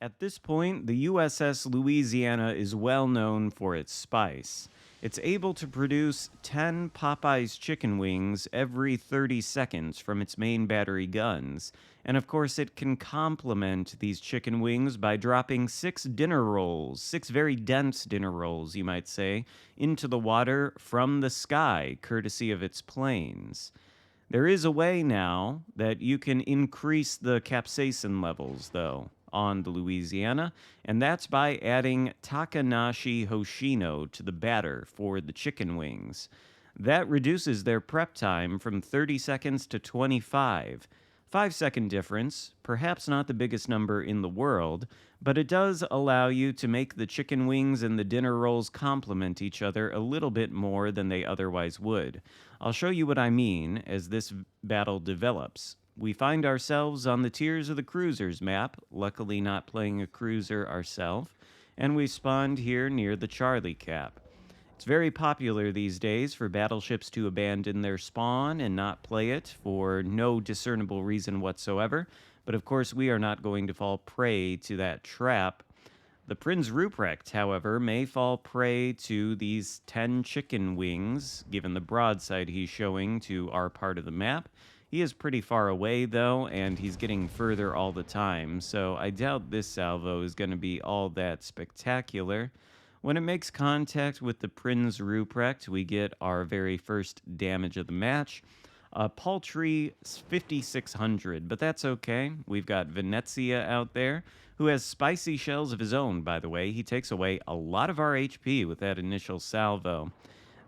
At this point, the USS Louisiana is well known for its spice. It's able to produce 10 Popeyes chicken wings every 30 seconds from its main battery guns. And of course, it can complement these chicken wings by dropping 6 very dense dinner rolls, you might say, into the water from the sky, courtesy of its planes. There is a way now that you can increase the capsaicin levels, though, on the Louisiana, and that's by adding Takanashi Hoshino to the batter for the chicken wings. That reduces their prep time from 30 seconds to 25. 5 second difference, perhaps not the biggest number in the world, but it does allow you to make the chicken wings and the dinner rolls complement each other a little bit more than they otherwise would. I'll show you what I mean as this battle develops. We find ourselves on the tiers of the cruisers map, luckily not playing a cruiser ourselves, and we spawned here near the Charlie Cap. It's very popular these days for battleships to abandon their spawn and not play it for no discernible reason whatsoever, but of course we are not going to fall prey to that trap. The Prinz Ruprecht, however, may fall prey to these 10 chicken wings, given the broadside he's showing to our part of the map. He is pretty far away, though, and he's getting further all the time, so I doubt this salvo is going to be all that spectacular. When it makes contact with the Prinz Ruprecht, we get our very first damage of the match. A paltry 5,600, but that's okay. We've got Venetia out there, who has spicy shells of his own, by the way. He takes away a lot of our HP with that initial salvo.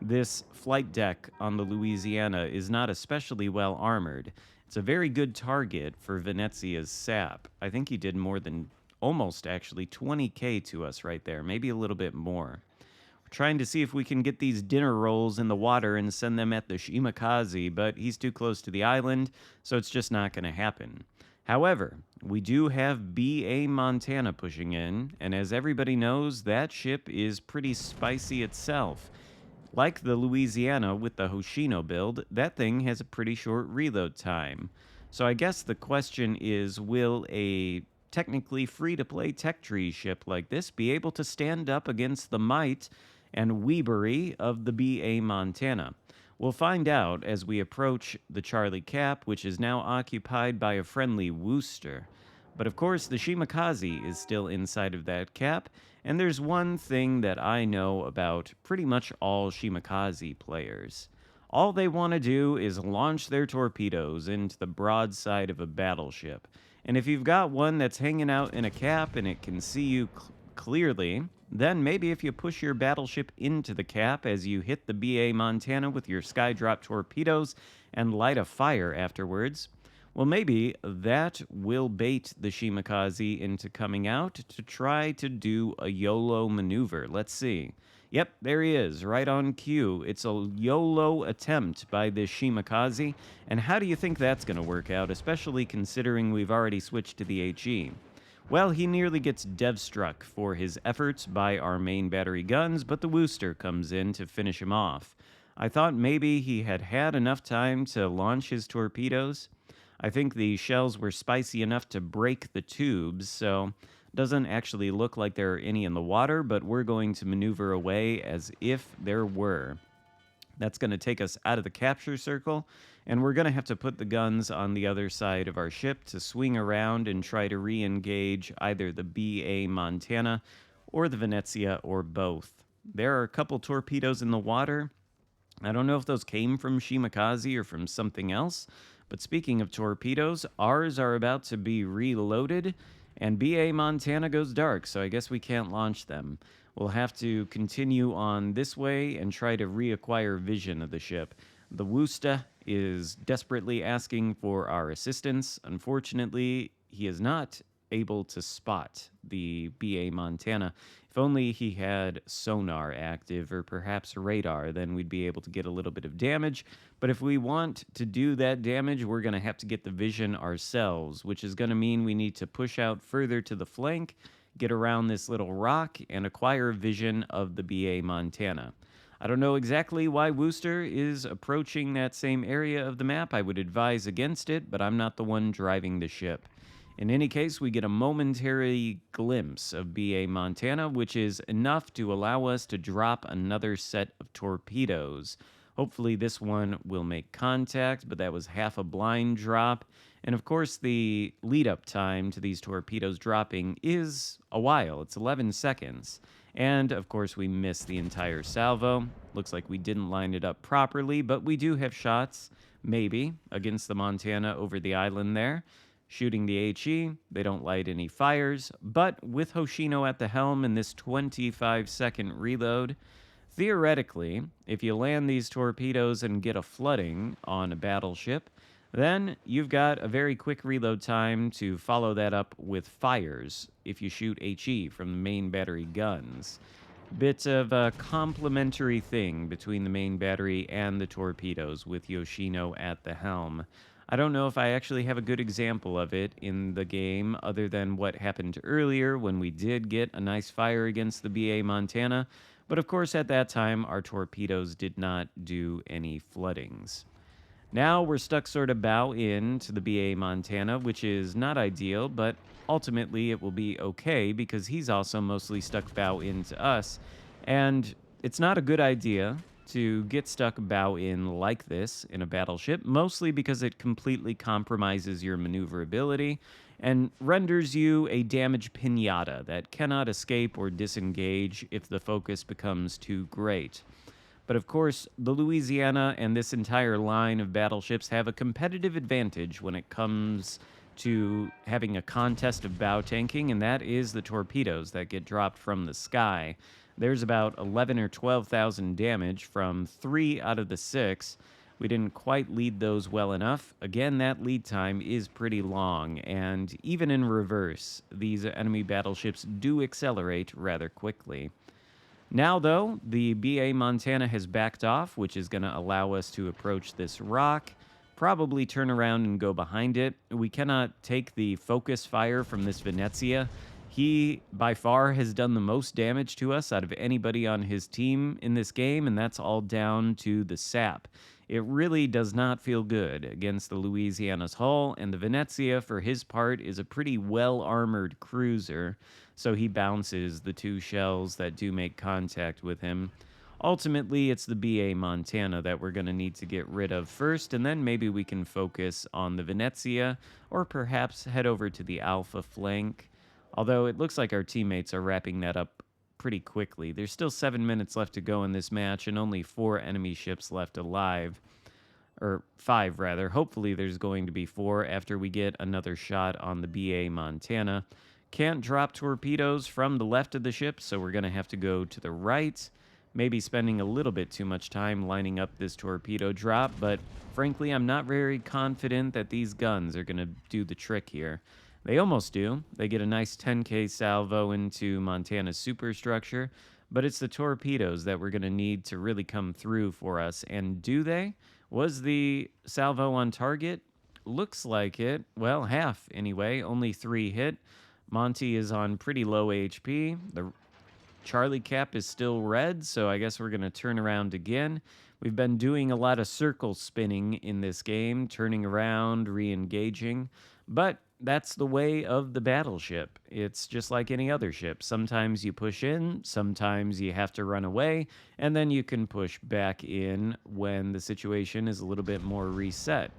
This flight deck on the Louisiana is not especially well armored. It's a very good target for Venetia's sap. I think he did more than almost actually 20k to us right there, maybe a little bit more. We're trying to see if we can get these dinner rolls in the water and send them at the Shimakaze, but he's too close to the island, so it's just not going to happen. However, we do have BA Montana pushing in, and as everybody knows, that ship is pretty spicy itself. Like the Louisiana with the Hoshino build, that thing has a pretty short reload time. So I guess the question is, will a technically free-to-play tech tree ship like this be able to stand up against the might and weebery of the BA Montana? We'll find out as we approach the Charlie Cap, which is now occupied by a friendly Worcester. But of course, the Shimakaze is still inside of that cap, and there's one thing that I know about pretty much all Shimakaze players. All they want to do is launch their torpedoes into the broadside of a battleship. And if you've got one that's hanging out in a cap and it can see you clearly, then maybe if you push your battleship into the cap as you hit the BA Montana with your skydrop torpedoes and light a fire afterwards, well, maybe that will bait the Shimakaze into coming out to try to do a YOLO maneuver. Let's see. Yep, there he is, right on cue. It's a YOLO attempt by this Shimakaze, and how do you think that's going to work out, especially considering we've already switched to the HE? Well, he nearly gets dev-struck for his efforts by our main battery guns, but the Worcester comes in to finish him off. I thought maybe he had had enough time to launch his torpedoes. I think the shells were spicy enough to break the tubes, so doesn't actually look like there are any in the water, but we're going to maneuver away as if there were. That's going to take us out of the capture circle, and we're going to have to put the guns on the other side of our ship to swing around and try to re-engage either the BA Montana or the Venetia or both. There are a couple torpedoes in the water. I don't know if those came from Shimakaze or from something else, but speaking of torpedoes, ours are about to be reloaded, and BA Montana goes dark, so I guess we can't launch them. We'll have to continue on this way and try to reacquire vision of the ship. The Worcester is desperately asking for our assistance. Unfortunately, he is not able to spot the BA Montana. If only he had sonar active or perhaps radar, then we'd be able to get a little bit of damage. But if we want to do that damage, we're going to have to get the vision ourselves, which is going to mean we need to push out further to the flank, get around this little rock, and acquire vision of the BA Montana. I don't know exactly why Worcester is approaching that same area of the map. I would advise against it, but I'm not the one driving the ship. In any case, we get a momentary glimpse of BA Montana, which is enough to allow us to drop another set of torpedoes. Hopefully, this one will make contact, but that was half a blind drop. And of course, the lead up time to these torpedoes dropping is a while. It's 11 seconds. And of course, we missed the entire salvo. Looks like we didn't line it up properly, but we do have shots, maybe, against the Montana over the island there. Shooting the HE, they don't light any fires, but with Hoshino at the helm in this 25-second reload, theoretically, if you land these torpedoes and get a flooding on a battleship, then you've got a very quick reload time to follow that up with fires if you shoot HE from the main battery guns. Bit of a complementary thing between the main battery and the torpedoes with Yoshino at the helm. I don't know if I actually have a good example of it in the game other than what happened earlier when we did get a nice fire against the BA Montana, but of course at that time our torpedoes did not do any floodings. Now we're stuck sort of bow in to the BA Montana, which is not ideal, but ultimately it will be okay because he's also mostly stuck bow in to us. And it's not a good idea to get stuck bow in like this in a battleship, mostly because it completely compromises your maneuverability and renders you a damaged pinata that cannot escape or disengage if the focus becomes too great. But of course, the Louisiana and this entire line of battleships have a competitive advantage when it comes to having a contest of bow tanking, and that is the torpedoes that get dropped from the sky. There's about 11 or 12,000 damage from 3 out of the 6. We didn't quite lead those well enough. Again, that lead time is pretty long, and even in reverse, these enemy battleships do accelerate rather quickly. Now, though, the BA Montana has backed off, which is going to allow us to approach this rock, probably turn around and go behind it. We cannot take the focus fire from this Venetia. He, by far, has done the most damage to us out of anybody on his team in this game, and that's all down to the sap. It really does not feel good against the Louisiana's hull, and the Venetia, for his part, is a pretty well-armored cruiser, so he bounces the 2 shells that do make contact with him. Ultimately, it's the BA Montana that we're going to need to get rid of first, and then maybe we can focus on the Venetia, or perhaps head over to the Alpha flank. Although it looks like our teammates are wrapping that up pretty quickly. There's still 7 minutes left to go in this match and only 4 enemy ships left alive. Or 5, rather. Hopefully there's going to be 4 after we get another shot on the BA Montana. Can't drop torpedoes from the left of the ship, so we're going to have to go to the right. Maybe spending a little bit too much time lining up this torpedo drop, but frankly, I'm not very confident that these guns are going to do the trick here. They almost do. They get a nice 10K salvo into Montana's superstructure, but it's the torpedoes that we're going to need to really come through for us. And do they? Was the salvo on target? Looks like it. Well, half anyway. Only 3 hit. Monty is on pretty low HP. The Charlie cap is still red, so I guess we're going to turn around again. We've been doing a lot of circle spinning in this game, turning around, re-engaging, but that's the way of the battleship. It's just like any other ship. Sometimes you push in, sometimes you have to run away, and then you can push back in when the situation is a little bit more reset.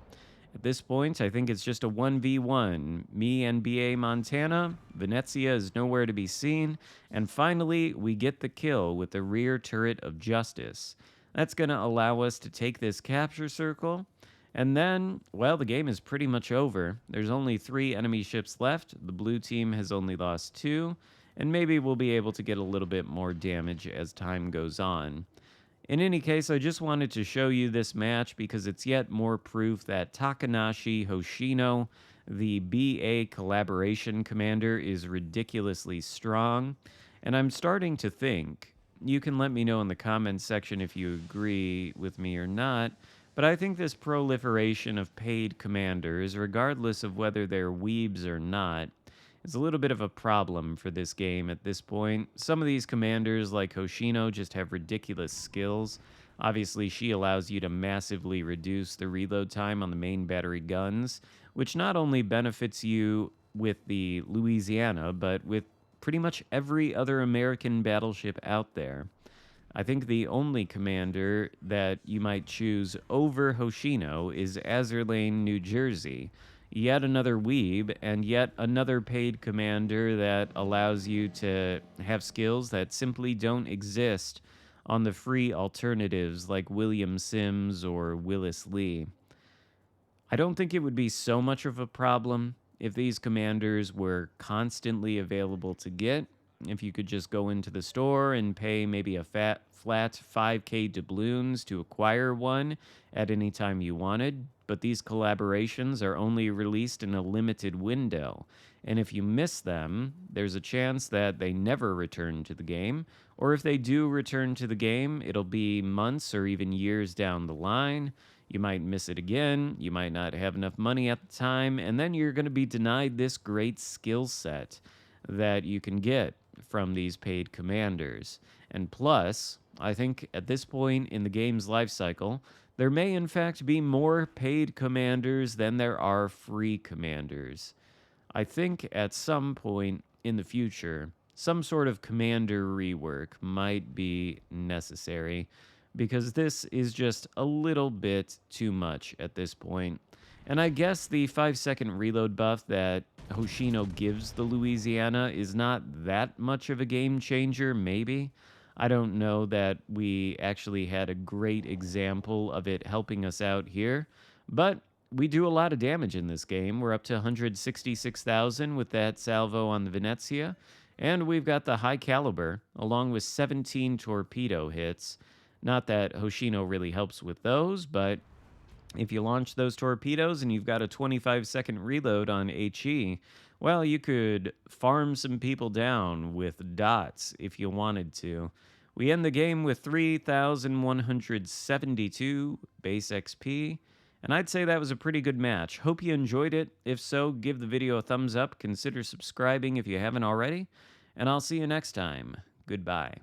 At this point, I think it's just a 1v1. Me and BA Montana. Venetia is nowhere to be seen. And finally, we get the kill with the rear turret of Justice. That's going to allow us to take this capture circle. And then, well, the game is pretty much over. There's only 3 enemy ships left. The blue team has only lost 2. And maybe we'll be able to get a little bit more damage as time goes on. In any case, I just wanted to show you this match because it's yet more proof that Takanashi Hoshino, the BA collaboration commander, is ridiculously strong. And I'm starting to think, you can let me know in the comments section if you agree with me or not, but I think this proliferation of paid commanders, regardless of whether they're weebs or not, is a little bit of a problem for this game at this point. Some of these commanders, like Hoshino, just have ridiculous skills. Obviously, she allows you to massively reduce the reload time on the main battery guns, which not only benefits you with the Louisiana, but with pretty much every other American battleship out there. I think the only commander that you might choose over Hoshino is Azerlane, New Jersey. Yet another weeb, and yet another paid commander that allows you to have skills that simply don't exist on the free alternatives like William Sims or Willis Lee. I don't think it would be so much of a problem if these commanders were constantly available to get. If you could just go into the store and pay maybe a flat 5K doubloons to acquire one at any time you wanted. But these collaborations are only released in a limited window. And if you miss them, there's a chance that they never return to the game. Or if they do return to the game, it'll be months or even years down the line. You might miss it again, you might not have enough money at the time, and then you're going to be denied this great skill set that you can get from these paid commanders. And plus, I think at this point in the game's life cycle, there may in fact be more paid commanders than there are free commanders. I think at some point in the future, some sort of commander rework might be necessary, because this is just a little bit too much at this point. And I guess the 5-second reload buff that Hoshino gives the Louisiana is not that much of a game changer, maybe. I don't know that we actually had a great example of it helping us out here, but we do a lot of damage in this game. We're up to 166,000 with that salvo on the Venetia, and we've got the high caliber, along with 17 torpedo hits. Not that Hoshino really helps with those, but if you launch those torpedoes and you've got a 25-second reload on HE, well, you could farm some people down with dots if you wanted to. We end the game with 3,172 base XP, and I'd say that was a pretty good match. Hope you enjoyed it. If so, give the video a thumbs up. Consider subscribing if you haven't already, and I'll see you next time. Goodbye.